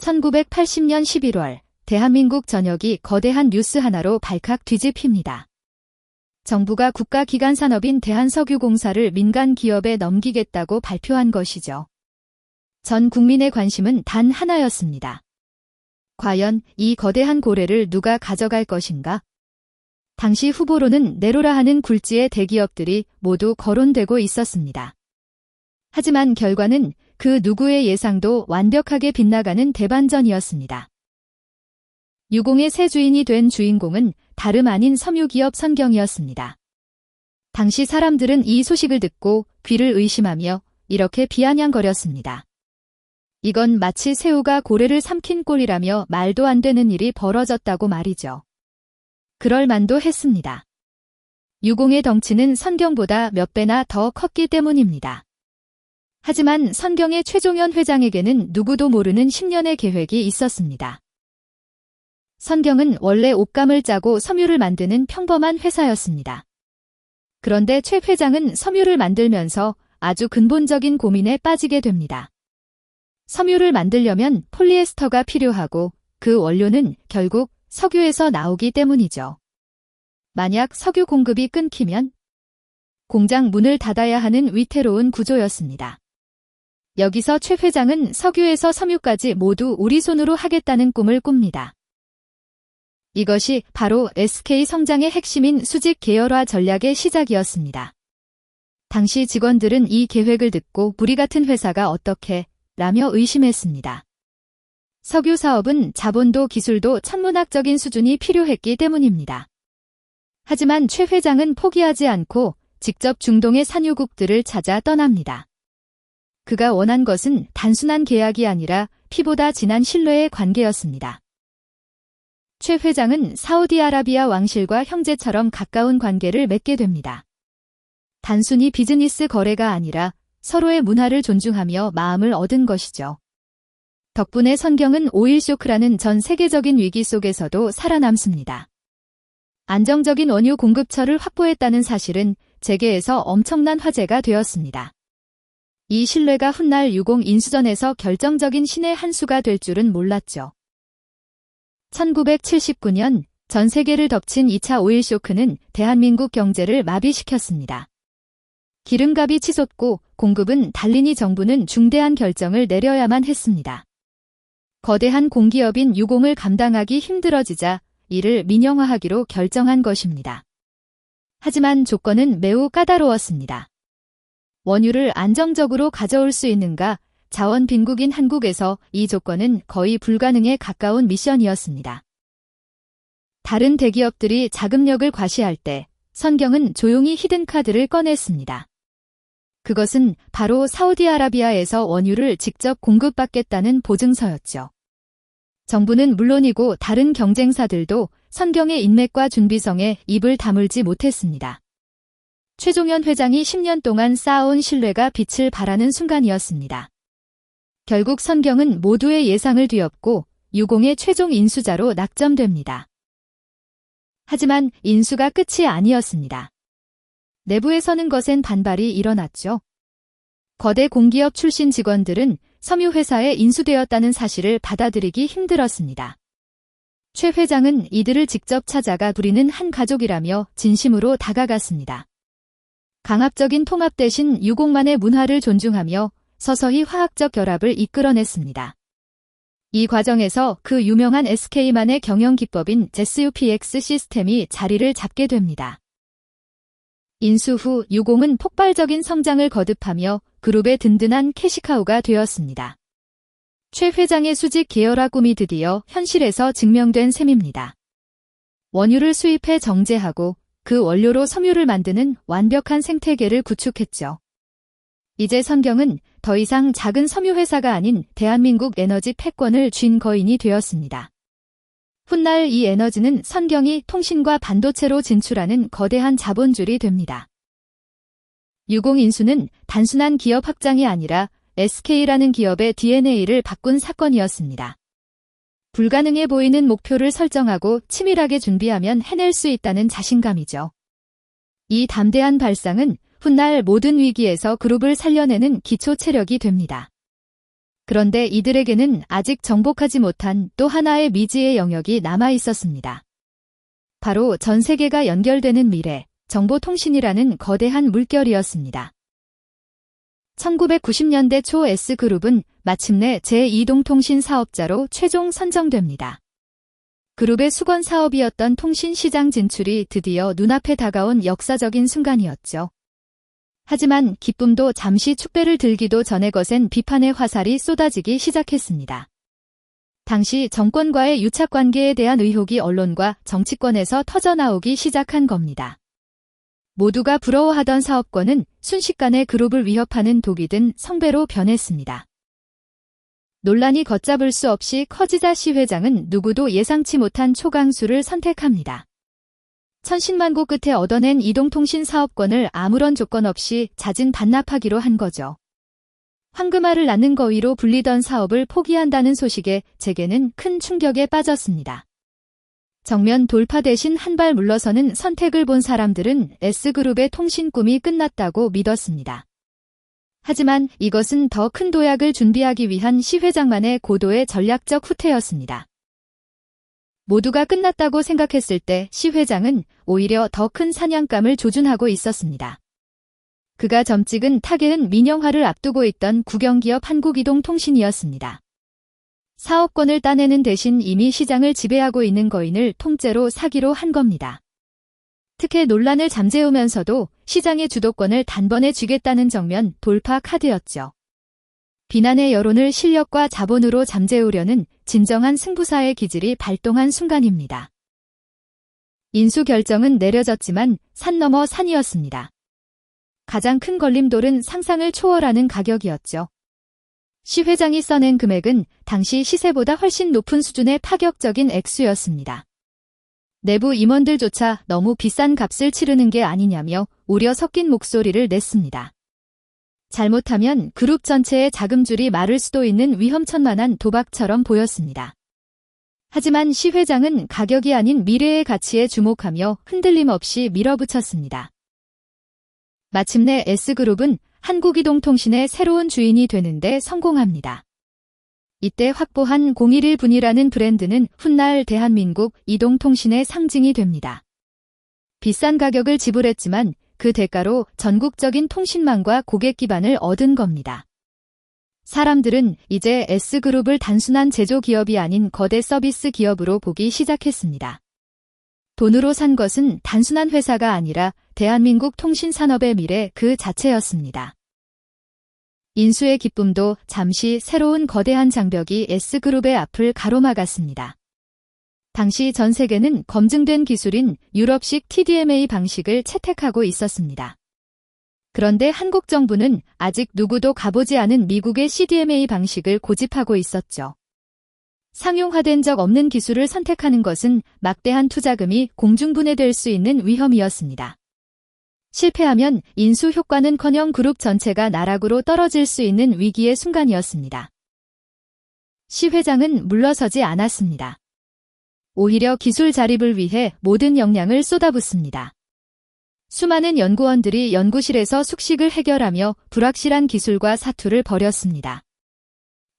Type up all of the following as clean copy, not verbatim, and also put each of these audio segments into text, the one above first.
1980년 11월 대한민국 전역이 거대한 뉴스 하나로 발칵 뒤집힙니다. 정부가 국가기관 산업인 대한석유공사를 민간 기업에 넘기겠다고 발표한 것이죠. 전 국민의 관심은 단 하나였습니다. 과연 이 거대한 고래를 누가 가져갈 것인가? 당시 후보로는 내로라 하는 굴지의 대기업들이 모두 거론되고 있었습니다. 하지만 결과는 그 누구의 예상도 완벽하게 빗나가는 대반전이었습니다. 유공의 새 주인이 된 주인공은 다름 아닌 섬유기업 선경이었습니다. 당시 사람들은 이 소식을 듣고 귀를 의심하며 이렇게 비아냥거렸습니다. 이건 마치 새우가 고래를 삼킨 꼴이라며 말도 안 되는 일이 벌어졌다고 말이죠. 그럴 만도 했습니다. 유공의 덩치는 선경보다 몇 배나 더 컸기 때문입니다. 하지만 선경의 최종현 회장에게는 누구도 모르는 10년의 계획이 있었습니다. 선경은 원래 옷감을 짜고 섬유를 만드는 평범한 회사였습니다. 그런데 최 회장은 섬유를 만들면서 아주 근본적인 고민에 빠지게 됩니다. 섬유를 만들려면 폴리에스터가 필요하고 그 원료는 결국 석유에서 나오기 때문이죠. 만약 석유 공급이 끊기면 공장 문을 닫아야 하는 위태로운 구조였습니다. 여기서 최 회장은 석유에서 섬유까지 모두 우리 손으로 하겠다는 꿈을 꿉니다. 이것이 바로 SK 성장의 핵심인 수직 계열화 전략의 시작이었습니다. 당시 직원들은 이 계획을 듣고 우리 같은 회사가 어떻게 라며 의심했습니다. 석유 사업은 자본도 기술도 천문학적인 수준이 필요했기 때문입니다. 하지만 최 회장은 포기하지 않고 직접 중동의 산유국들을 찾아 떠납니다. 그가 원한 것은 단순한 계약이 아니라 피보다 진한 신뢰의 관계였습니다. 최 회장은 사우디아라비아 왕실과 형제처럼 가까운 관계를 맺게 됩니다. 단순히 비즈니스 거래가 아니라 서로의 문화를 존중하며 마음을 얻은 것이죠. 덕분에 선경은 오일 쇼크라는 전 세계적인 위기 속에서도 살아남습니다. 안정적인 원유 공급처를 확보했다는 사실은 재계에서 엄청난 화제가 되었습니다. 이 신뢰가 훗날 유공 인수전에서 결정적인 신의 한 수가 될 줄은 몰랐죠. 1979년 전 세계를 덮친 2차 오일 쇼크는 대한민국 경제를 마비시켰습니다. 기름값이 치솟고 공급은 달리니 정부는 중대한 결정을 내려야만 했습니다. 거대한 공기업인 유공을 감당하기 힘들어지자 이를 민영화하기로 결정한 것입니다. 하지만 조건은 매우 까다로웠습니다. 원유를 안정적으로 가져올 수 있는가? 자원 빈국인 한국에서 이 조건은 거의 불가능에 가까운 미션이었습니다. 다른 대기업들이 자금력을 과시할 때 선경은 조용히 히든카드를 꺼냈습니다. 그것은 바로 사우디아라비아에서 원유를 직접 공급받겠다는 보증서였죠. 정부는 물론이고 다른 경쟁사들도 선경의 인맥과 준비성에 입을 다물지 못했습니다. 최종현 회장이 10년 동안 쌓아온 신뢰가 빛을 발하는 순간이었습니다. 결국 선경은 모두의 예상을 뒤엎고 유공의 최종 인수자로 낙점됩니다. 하지만 인수가 끝이 아니었습니다. 내부에서는 거센 반발이 일어났죠. 거대 공기업 출신 직원들은 섬유회사에 인수되었다는 사실을 받아들이기 힘들었습니다. 최 회장은 이들을 직접 찾아가 우리는 한 가족이라며 진심으로 다가갔습니다. 강압적인 통합 대신 유공만의 문화를 존중하며 서서히 화학적 결합을 이끌어냈습니다. 이 과정에서 그 유명한 SK만의 경영 기법인 SUPX 시스템이 자리를 잡게 됩니다. 인수 후 유공은 폭발적인 성장을 거듭하며 그룹의 든든한 캐시카우가 되었습니다. 최 회장의 수직 계열화 꿈이 드디어 현실에서 증명된 셈입니다. 원유를 수입해 정제하고 그 원료로 섬유를 만드는 완벽한 생태계를 구축했죠. 이제 선경은 더 이상 작은 섬유회사가 아닌 대한민국 에너지 패권을 쥔 거인이 되었습니다. 훗날 이 에너지는 선경이 통신과 반도체로 진출하는 거대한 자본줄이 됩니다. 유공 인수는 단순한 기업 확장이 아니라 SK라는 기업의 DNA를 바꾼 사건이었습니다. 불가능해 보이는 목표를 설정하고 치밀하게 준비하면 해낼 수 있다는 자신감이죠. 이 담대한 발상은 훗날 모든 위기에서 그룹을 살려내는 기초 체력이 됩니다. 그런데 이들에게는 아직 정복하지 못한 또 하나의 미지의 영역이 남아 있었습니다. 바로 전 세계가 연결되는 미래, 정보통신이라는 거대한 물결이었습니다. 1990년대 초 S그룹은 마침내 제2동통신 사업자로 최종 선정됩니다. 그룹의 수건 사업이었던 통신 시장 진출이 드디어 눈앞에 다가온 역사적인 순간이었죠. 하지만 기쁨도 잠시 축배를 들기도 전에 거센 비판의 화살이 쏟아지기 시작했습니다. 당시 정권과의 유착관계에 대한 의혹이 언론과 정치권에서 터져나오기 시작한 겁니다. 모두가 부러워하던 사업권은 순식간에 그룹을 위협하는 독이 든 성배로 변했습니다. 논란이 걷잡을 수 없이 커지자 시 회장은 누구도 예상치 못한 초강수를 선택합니다. 천신만고 끝에 얻어낸 이동통신 사업권을 아무런 조건 없이 자진 반납하기로 한 거죠. 황금알을 낳는 거위로 불리던 사업을 포기한다는 소식에 재계는 큰 충격에 빠졌습니다. 정면 돌파 대신 한 발 물러서는 선택을 본 사람들은 S그룹의 통신 꿈이 끝났다고 믿었습니다. 하지만 이것은 더 큰 도약을 준비하기 위한 시 회장만의 고도의 전략적 후퇴였습니다. 모두가 끝났다고 생각했을 때 시 회장은 오히려 더 큰 사냥감을 조준하고 있었습니다. 그가 점찍은 타겟은 민영화를 앞두고 있던 국영기업 한국이동통신이었습니다. 사업권을 따내는 대신 이미 시장을 지배하고 있는 거인을 통째로 사기로 한 겁니다. 특혜 논란을 잠재우면서도 시장의 주도권을 단번에 쥐겠다는 정면 돌파 카드였죠. 비난의 여론을 실력과 자본으로 잠재우려는 진정한 승부사의 기질이 발동한 순간입니다. 인수 결정은 내려졌지만 산 너머 산이었습니다. 가장 큰 걸림돌은 상상을 초월하는 가격이었죠. 시 회장이 써낸 금액은 당시 시세보다 훨씬 높은 수준의 파격적인 액수였습니다. 내부 임원들조차 너무 비싼 값을 치르는 게 아니냐며 우려 섞인 목소리를 냈습니다. 잘못하면 그룹 전체의 자금줄이 마를 수도 있는 위험천만한 도박처럼 보였습니다. 하지만 시 회장은 가격이 아닌 미래의 가치에 주목하며 흔들림 없이 밀어붙였습니다. 마침내 S그룹은 한국이동통신의 새로운 주인이 되는데 성공합니다. 이때 확보한 011분이라는 브랜드는 훗날 대한민국 이동통신의 상징이 됩니다. 비싼 가격을 지불했지만 그 대가로 전국적인 통신망과 고객 기반을 얻은 겁니다. 사람들은 이제 S그룹을 단순한 제조기업이 아닌 거대 서비스 기업으로 보기 시작했습니다. 돈으로 산 것은 단순한 회사가 아니라 대한민국 통신산업의 미래 그 자체였습니다. 인수의 기쁨도 잠시 새로운 거대한 장벽이 S그룹의 앞을 가로막았습니다. 당시 전 세계는 검증된 기술인 유럽식 TDMA 방식을 채택하고 있었습니다. 그런데 한국 정부는 아직 누구도 가보지 않은 미국의 CDMA 방식을 고집하고 있었죠. 상용화된 적 없는 기술을 선택하는 것은 막대한 투자금이 공중분해될 수 있는 위험이었습니다. 실패하면 인수 효과는커녕 그룹 전체가 나락으로 떨어질 수 있는 위기의 순간이었습니다. 시 회장은 물러서지 않았습니다. 오히려 기술 자립을 위해 모든 역량을 쏟아붓습니다. 수많은 연구원들이 연구실에서 숙식을 해결하며 불확실한 기술과 사투를 벌였습니다.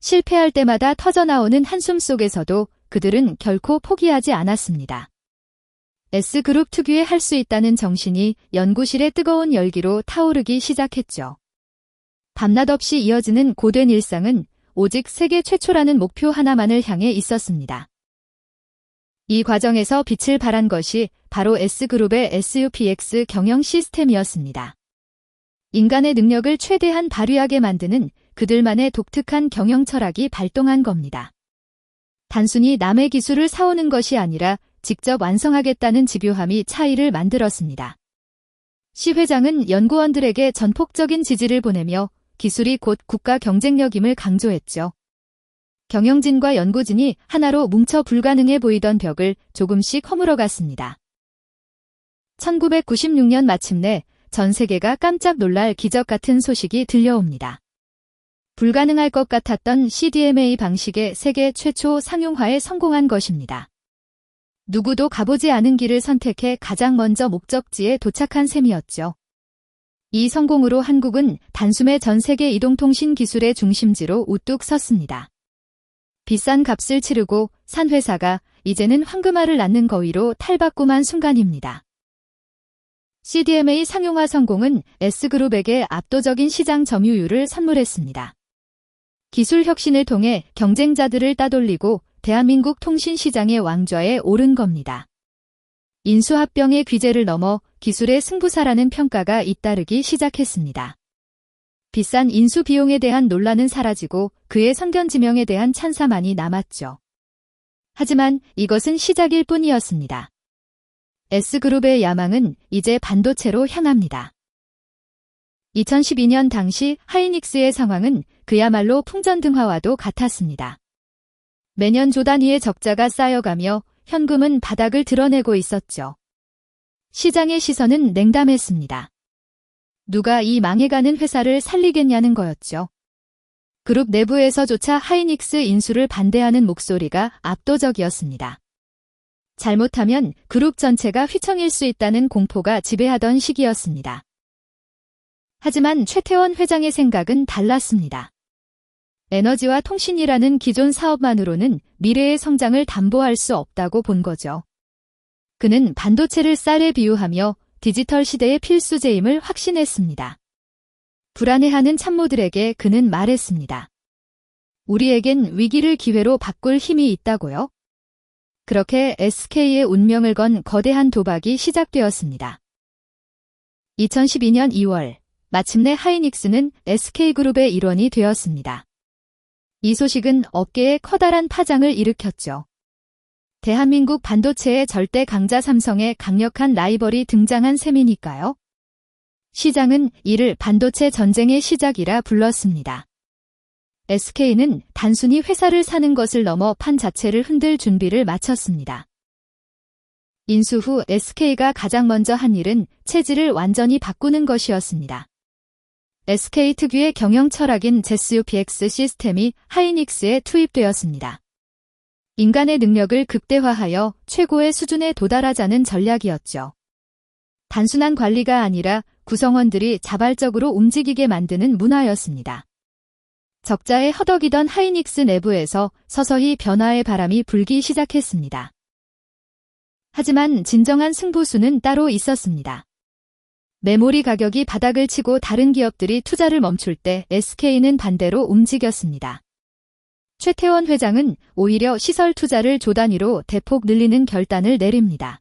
실패할 때마다 터져나오는 한숨 속에서도 그들은 결코 포기하지 않았습니다. S그룹 특유의 할 수 있다는 정신이 연구실의 뜨거운 열기로 타오르기 시작했죠. 밤낮 없이 이어지는 고된 일상은 오직 세계 최초라는 목표 하나만을 향해 있었습니다. 이 과정에서 빛을 발한 것이 바로 S그룹의 SUPX 경영 시스템이었습니다. 인간의 능력을 최대한 발휘하게 만드는 그들만의 독특한 경영 철학이 발동한 겁니다. 단순히 남의 기술을 사오는 것이 아니라 직접 완성하겠다는 집요함이 차이를 만들었습니다. 시 회장은 연구원들에게 전폭적인 지지를 보내며 기술이 곧 국가 경쟁력임을 강조했죠. 경영진과 연구진이 하나로 뭉쳐 불가능해 보이던 벽을 조금씩 허물어갔습니다. 1996년 마침내 전 세계가 깜짝 놀랄 기적 같은 소식이 들려옵니다. 불가능할 것 같았던 CDMA 방식의 세계 최초 상용화에 성공한 것입니다. 누구도 가보지 않은 길을 선택해 가장 먼저 목적지에 도착한 셈이었죠. 이 성공으로 한국은 단숨에 전 세계 이동통신 기술의 중심지로 우뚝 섰습니다. 비싼 값을 치르고 산 회사가 이제는 황금알을 낳는 거위로 탈바꿈한 순간입니다. CDMA 상용화 성공은 S그룹에게 압도적인 시장 점유율을 선물했습니다. 기술 혁신을 통해 경쟁자들을 따돌리고 대한민국 통신 시장의 왕좌에 오른 겁니다. 인수합병의 귀재를 넘어 기술의 승부사라는 평가가 잇따르기 시작했습니다. 비싼 인수 비용에 대한 논란은 사라지고 그의 선견지명에 대한 찬사만이 남았죠. 하지만 이것은 시작일 뿐이었습니다. S그룹의 야망은 이제 반도체로 향합니다. 2012년 당시 하이닉스의 상황은 그야말로 풍전등화와도 같았습니다. 매년 조 단위의 적자가 쌓여가며 현금은 바닥을 드러내고 있었죠. 시장의 시선은 냉담했습니다. 누가 이 망해가는 회사를 살리겠냐는 거였죠. 그룹 내부에서조차 하이닉스 인수를 반대하는 목소리가 압도적이었습니다. 잘못하면 그룹 전체가 휘청일 수 있다는 공포가 지배하던 시기였습니다. 하지만 최태원 회장의 생각은 달랐습니다. 에너지와 통신이라는 기존 사업만으로는 미래의 성장을 담보할 수 없다고 본 거죠. 그는 반도체를 쌀에 비유하며 디지털 시대의 필수제임을 확신했습니다. 불안해하는 참모들에게 그는 말했습니다. 우리에겐 위기를 기회로 바꿀 힘이 있다고요? 그렇게 SK의 운명을 건 거대한 도박이 시작되었습니다. 2012년 2월, 마침내 하이닉스는 SK그룹의 일원이 되었습니다. 이 소식은 업계에 커다란 파장을 일으켰죠. 대한민국 반도체의 절대 강자 삼성의 강력한 라이벌이 등장한 셈이니까요. 시장은 이를 반도체 전쟁의 시작이라 불렀습니다. SK는 단순히 회사를 사는 것을 넘어 판 자체를 흔들 준비를 마쳤습니다. 인수 후 SK가 가장 먼저 한 일은 체질을 완전히 바꾸는 것이었습니다. SK 특유의 경영 철학인 ZUPX 시스템이 하이닉스에 투입되었습니다. 인간의 능력을 극대화하여 최고의 수준에 도달하자는 전략이었죠. 단순한 관리가 아니라 구성원들이 자발적으로 움직이게 만드는 문화였습니다. 적자에 허덕이던 하이닉스 내부에서 서서히 변화의 바람이 불기 시작했습니다. 하지만 진정한 승부수는 따로 있었습니다. 메모리 가격이 바닥을 치고 다른 기업들이 투자를 멈출 때 SK는 반대로 움직였습니다. 최태원 회장은 오히려 시설 투자를 조 단위로 대폭 늘리는 결단을 내립니다.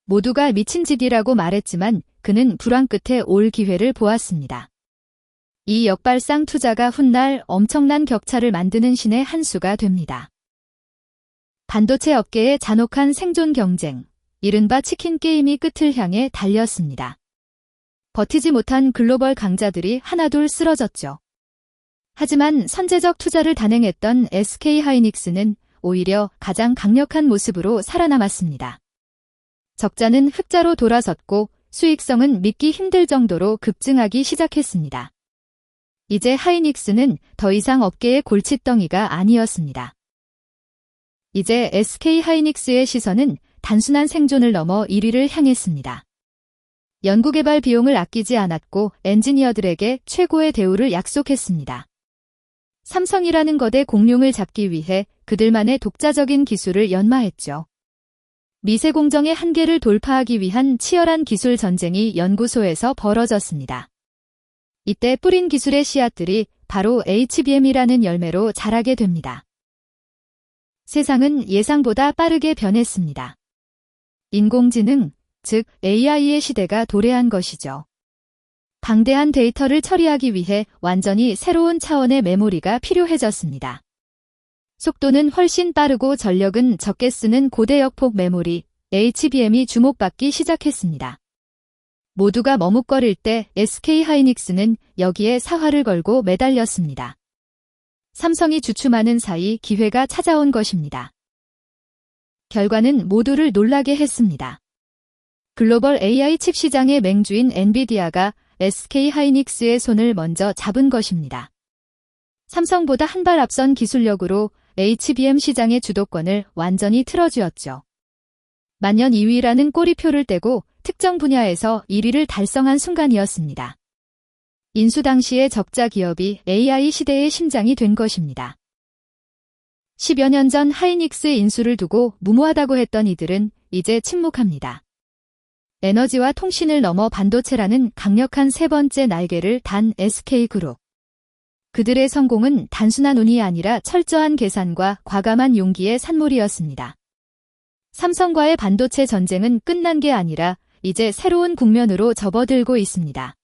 모두가 미친 짓이라고 말했지만 그는 불황 끝에 올 기회를 보았습니다. 이 역발상 투자가 훗날 엄청난 격차를 만드는 신의 한 수가 됩니다. 반도체 업계의 잔혹한 생존 경쟁, 이른바 치킨 게임이 끝을 향해 달렸습니다. 버티지 못한 글로벌 강자들이 하나둘 쓰러졌죠. 하지만 선제적 투자를 단행했던 SK 하이닉스는 오히려 가장 강력한 모습으로 살아남았습니다. 적자는 흑자로 돌아섰고 수익성은 믿기 힘들 정도로 급증하기 시작했습니다. 이제 하이닉스는 더 이상 업계의 골칫덩이가 아니었습니다. 이제 SK 하이닉스의 시선은 단순한 생존을 넘어 1위를 향했습니다. 연구개발 비용을 아끼지 않았고 엔지니어들에게 최고의 대우를 약속했습니다. 삼성이라는 거대 공룡을 잡기 위해 그들만의 독자적인 기술을 연마했죠. 미세 공정의 한계를 돌파하기 위한 치열한 기술 전쟁이 연구소에서 벌어졌습니다. 이때 뿌린 기술의 씨앗들이 바로 HBM이라는 열매로 자라게 됩니다. 세상은 예상보다 빠르게 변했습니다. 인공지능, 즉 AI의 시대가 도래한 것이죠. 방대한 데이터를 처리하기 위해 완전히 새로운 차원의 메모리가 필요해졌습니다. 속도는 훨씬 빠르고 전력은 적게 쓰는 고대역폭 메모리, HBM이 주목받기 시작했습니다. 모두가 머뭇거릴 때 SK 하이닉스는 여기에 사활을 걸고 매달렸습니다. 삼성이 주춤하는 사이 기회가 찾아온 것입니다. 결과는 모두를 놀라게 했습니다. 글로벌 AI 칩 시장의 맹주인 엔비디아가 SK 하이닉스의 손을 먼저 잡은 것입니다. 삼성보다 한 발 앞선 기술력으로 HBM 시장의 주도권을 완전히 틀어쥐었죠. 만년 2위라는 꼬리표를 떼고 특정 분야에서 1위를 달성한 순간이었습니다. 인수 당시의 적자 기업이 AI 시대의 심장이 된 것입니다. 10여 년 전 하이닉스 인수를 두고 무모하다고 했던 이들은 이제 침묵합니다. 에너지와 통신을 넘어 반도체라는 강력한 세 번째 날개를 단 SK그룹. 그들의 성공은 단순한 운이 아니라 철저한 계산과 과감한 용기의 산물이었습니다. 삼성과의 반도체 전쟁은 끝난 게 아니라 이제 새로운 국면으로 접어들고 있습니다.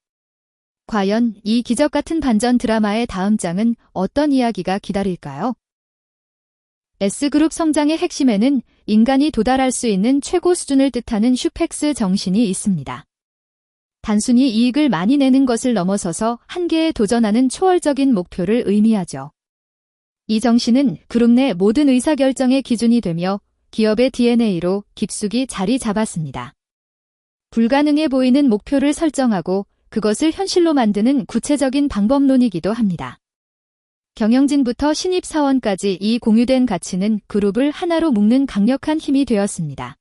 과연 이 기적 같은 반전 드라마의 다음 장은 어떤 이야기가 기다릴까요? S그룹 성장의 핵심에는 인간이 도달할 수 있는 최고 수준을 뜻하는 슈펙스 정신이 있습니다. 단순히 이익을 많이 내는 것을 넘어서서 한계에 도전하는 초월적인 목표를 의미하죠. 이 정신은 그룹 내 모든 의사결정의 기준이 되며 기업의 DNA로 깊숙이 자리 잡았습니다. 불가능해 보이는 목표를 설정하고 그것을 현실로 만드는 구체적인 방법론이기도 합니다. 경영진부터 신입사원까지 이 공유된 가치는 그룹을 하나로 묶는 강력한 힘이 되었습니다.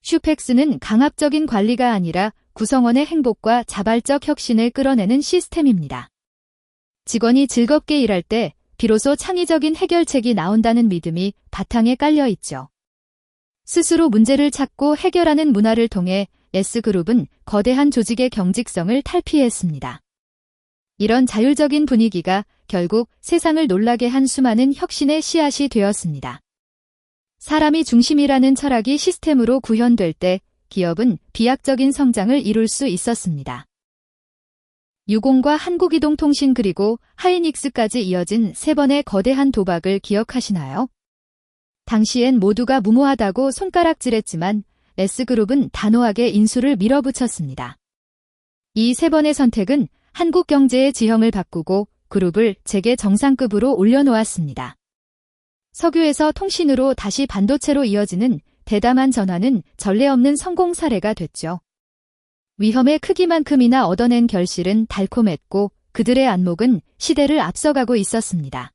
슈펙스는 강압적인 관리가 아니라 구성원의 행복과 자발적 혁신을 끌어내는 시스템입니다. 직원이 즐겁게 일할 때 비로소 창의적인 해결책이 나온다는 믿음이 바탕에 깔려 있죠. 스스로 문제를 찾고 해결하는 문화를 통해 S그룹은 거대한 조직의 경직성을 탈피했습니다. 이런 자율적인 분위기가 결국 세상을 놀라게 한 수많은 혁신의 씨앗이 되었습니다. 사람이 중심이라는 철학이 시스템으로 구현될 때 기업은 비약적인 성장을 이룰 수 있었습니다. 유공과 한국이동통신 그리고 하이닉스까지 이어진 세 번의 거대한 도박을 기억하시나요? 당시엔 모두가 무모하다고 손가락질했지만 S그룹은 단호하게 인수를 밀어붙였습니다. 이 세 번의 선택은 한국 경제의 지형을 바꾸고 그룹을 재계 정상급으로 올려놓았습니다. 석유에서 통신으로 다시 반도체로 이어지는 대담한 전환은 전례 없는 성공 사례가 됐죠. 위험의 크기만큼이나 얻어낸 결실은 달콤했고 그들의 안목은 시대를 앞서가고 있었습니다.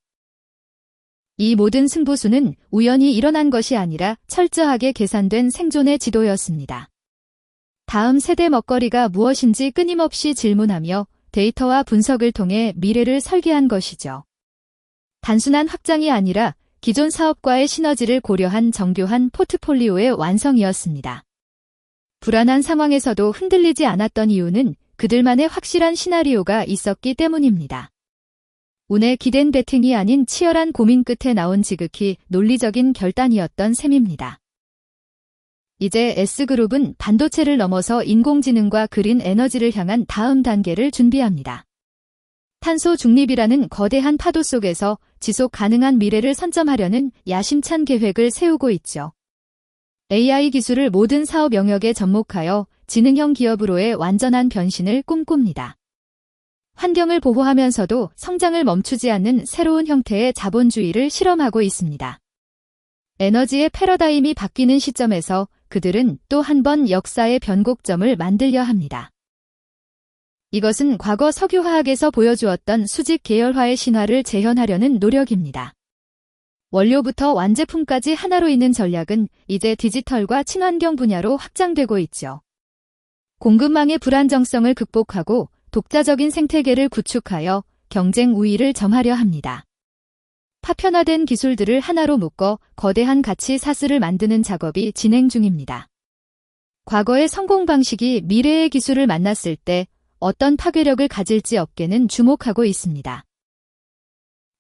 이 모든 승부수는 우연히 일어난 것이 아니라 철저하게 계산된 생존의 지도였습니다. 다음 세대 먹거리가 무엇인지 끊임없이 질문하며 데이터와 분석을 통해 미래를 설계한 것이죠. 단순한 확장이 아니라 기존 사업과의 시너지를 고려한 정교한 포트폴리오의 완성이었습니다. 불안한 상황에서도 흔들리지 않았던 이유는 그들만의 확실한 시나리오가 있었기 때문입니다. 운에 기댄 배팅이 아닌 치열한 고민 끝에 나온 지극히 논리적인 결단이었던 셈입니다. 이제 S그룹은 반도체를 넘어서 인공지능과 그린 에너지를 향한 다음 단계를 준비합니다. 탄소 중립이라는 거대한 파도 속에서 지속 가능한 미래를 선점하려는 야심찬 계획을 세우고 있죠. AI 기술을 모든 사업 영역에 접목하여 지능형 기업으로의 완전한 변신을 꿈꿉니다. 환경을 보호하면서도 성장을 멈추지 않는 새로운 형태의 자본주의를 실험하고 있습니다. 에너지의 패러다임이 바뀌는 시점에서 그들은 또 한 번 역사의 변곡점을 만들려 합니다. 이것은 과거 석유화학에서 보여주었던 수직 계열화의 신화를 재현하려는 노력입니다. 원료부터 완제품까지 하나로 있는 전략은 이제 디지털과 친환경 분야로 확장되고 있죠. 공급망의 불안정성을 극복하고 독자적인 생태계를 구축하여 경쟁 우위를 점하려 합니다. 파편화된 기술들을 하나로 묶어 거대한 가치 사슬을 만드는 작업이 진행 중입니다. 과거의 성공 방식이 미래의 기술을 만났을 때 어떤 파괴력을 가질지 업계는 주목하고 있습니다.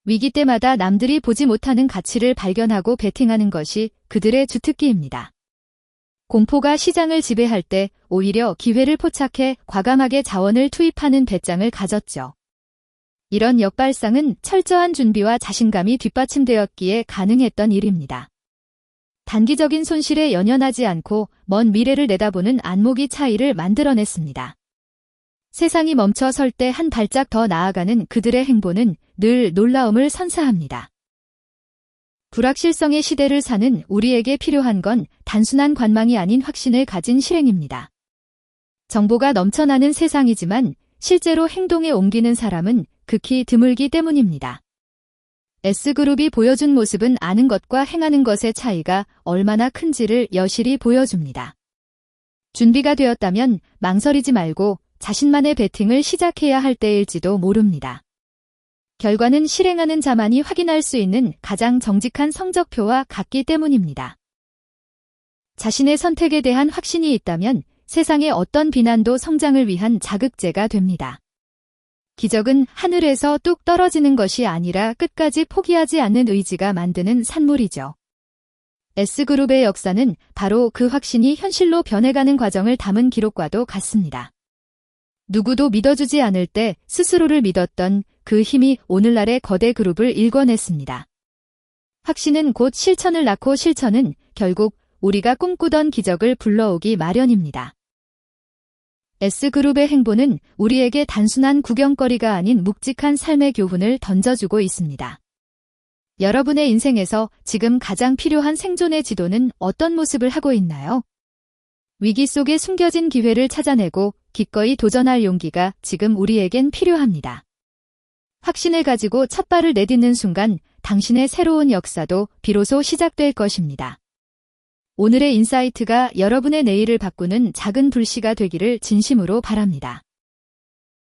위기 때마다 남들이 보지 못하는 가치를 발견하고 베팅하는 것이 그들의 주특기입니다. 공포가 시장을 지배할 때 오히려 기회를 포착해 과감하게 자원을 투입하는 배짱을 가졌죠. 이런 역발상은 철저한 준비와 자신감이 뒷받침되었기에 가능했던 일입니다. 단기적인 손실에 연연하지 않고 먼 미래를 내다보는 안목이 차이를 만들어냈습니다. 세상이 멈춰 설 때 한 발짝 더 나아가는 그들의 행보는 늘 놀라움을 선사합니다. 불확실성의 시대를 사는 우리에게 필요한 건 단순한 관망이 아닌 확신을 가진 실행입니다. 정보가 넘쳐나는 세상이지만 실제로 행동에 옮기는 사람은 극히 드물기 때문입니다. S그룹이 보여준 모습은 아는 것과 행하는 것의 차이가 얼마나 큰지를 여실히 보여줍니다. 준비가 되었다면 망설이지 말고 자신만의 배팅을 시작해야 할 때일지도 모릅니다. 결과는 실행하는 자만이 확인할 수 있는 가장 정직한 성적표와 같기 때문입니다. 자신의 선택에 대한 확신이 있다면 세상의 어떤 비난도 성장을 위한 자극제가 됩니다. 기적은 하늘에서 뚝 떨어지는 것이 아니라 끝까지 포기하지 않는 의지가 만드는 산물이죠. S그룹의 역사는 바로 그 확신이 현실로 변해가는 과정을 담은 기록과도 같습니다. 누구도 믿어주지 않을 때 스스로를 믿었던 그 힘이 오늘날의 거대 그룹을 일궈냈습니다. 확신은 곧 실천을 낳고 실천은 결국 우리가 꿈꾸던 기적을 불러오기 마련입니다. S그룹의 행보는 우리에게 단순한 구경거리가 아닌 묵직한 삶의 교훈을 던져주고 있습니다. 여러분의 인생에서 지금 가장 필요한 생존의 지도는 어떤 모습을 하고 있나요? 위기 속에 숨겨진 기회를 찾아내고 기꺼이 도전할 용기가 지금 우리에겐 필요합니다. 확신을 가지고 첫 발을 내딛는 순간 당신의 새로운 역사도 비로소 시작될 것입니다. 오늘의 인사이트가 여러분의 내일을 바꾸는 작은 불씨가 되기를 진심으로 바랍니다.